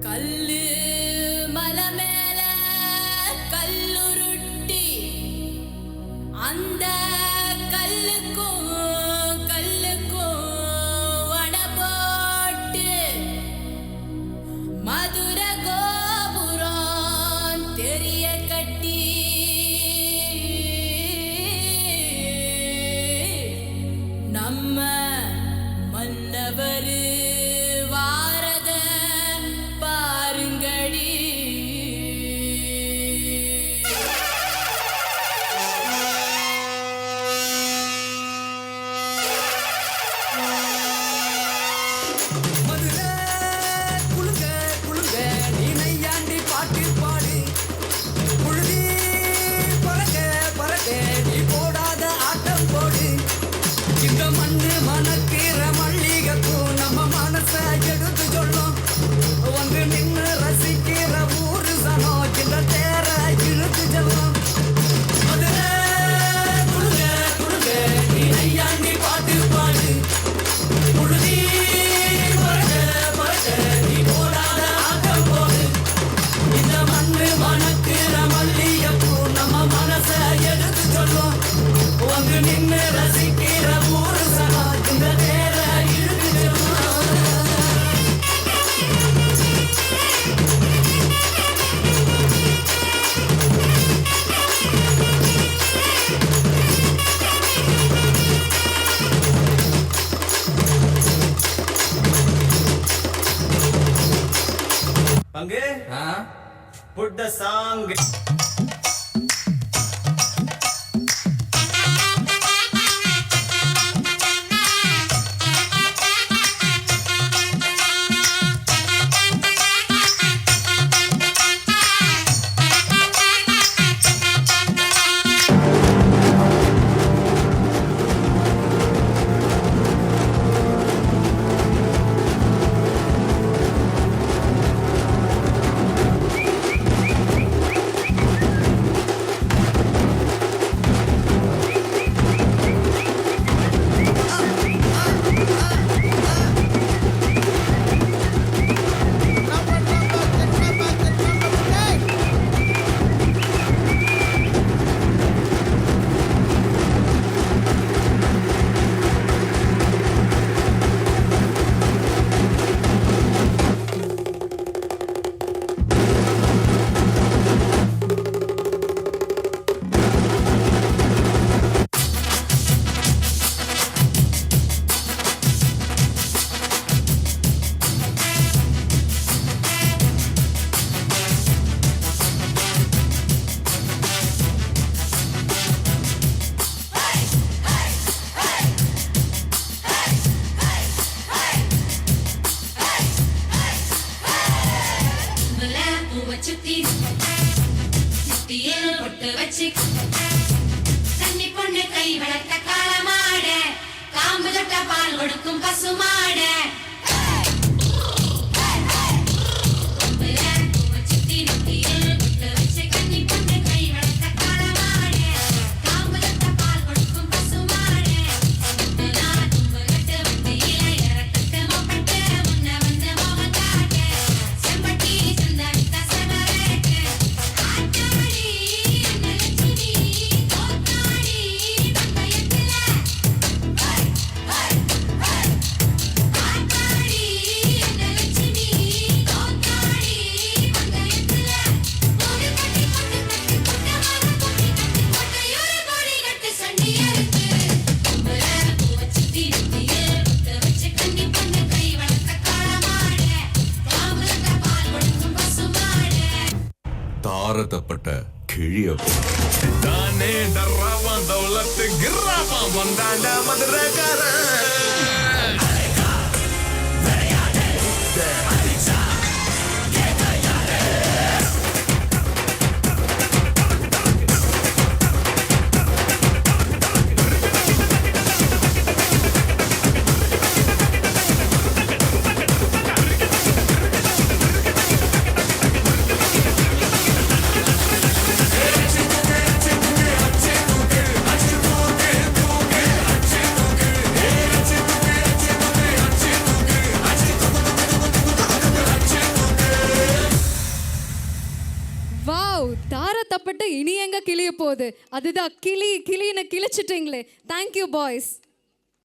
கல்லு மலை மேல கல்லுருட்டி அந்த கல்லுக்கும் வட போட்டு மதுர கோபுரம் தெரிய கட்டி நம்ம மன்னவரு வாரத பாருங்கடி. மதுரை குளுங்க குளுங்க நீ நையாண்டி பாட்டு பாடு. புழுதி பறக்க பறக்க நீ போடாத ஆட்டம் போடு. இந்த மண்ணு மணக்கிற மல்லிகைப்பூ நம்ம மனச எடுத்து சொல்லும். வந்து நின்று ரசிக்கிற ஊரு சனம் இந்த தேர இழுத்து செல்லும். மதுரை குளுங்க குளுங்க நீ நையாண்டி பாட்டு பாடு. புழுதி பறக்க பறக்க நீ போடாத ஆட்டம் போடு. இந்த மண்ணு மணக்கிற மல்லிகைப்பூ நம்ம மனச எடுத்து சொல்லும். வந்து நின்று ரசிக்கிற ஊரு சனம் இந்த தேர இழுத்து செல்லும். பங்கு put the song. கன்னி பொண்ணு கை வளர்த்த காளமாட காம்பு தொட்ட பால் கொடுக்கும் பசுமாட தாரதப்பட்ட கிழிய தானே டர்ராவான் தௌலத்து கிர்ராவான் வந்தாண்டா மதுரக்காரன். Hey! தார தப்பட்டு இனி எங்க கிளிய போகுது அதுதான் கிளின்னு கிழிச்சிட்டீங்களே. Thank you boys.